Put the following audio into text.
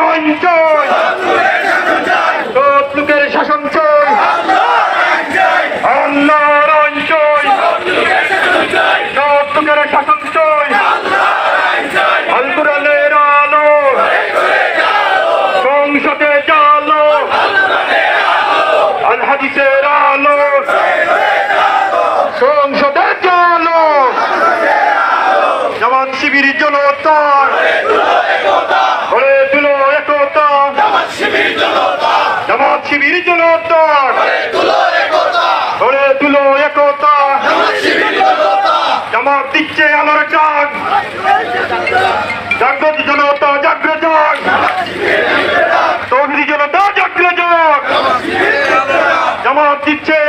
আইন চাই, সৎ লোকের শাসন চাই, আল্লাহর আইন চাই, সৎ লোকের শাসন চাই, আল কোরআনের আলো সংসদে জালো, আল হাদিসের আলো সংসদে জালো, জামাত শিবির জনতা গড়ে তুলো একতা, জামাত শিবির জনতা গড়ে তুলো একতা, জামাত দিচ্ছে আলোর ডাক, জাগ্রত জনতা জাগ্রে যাক, তৌহিদি জনতা জাগ্রে যাক, জামাত দিচ্ছে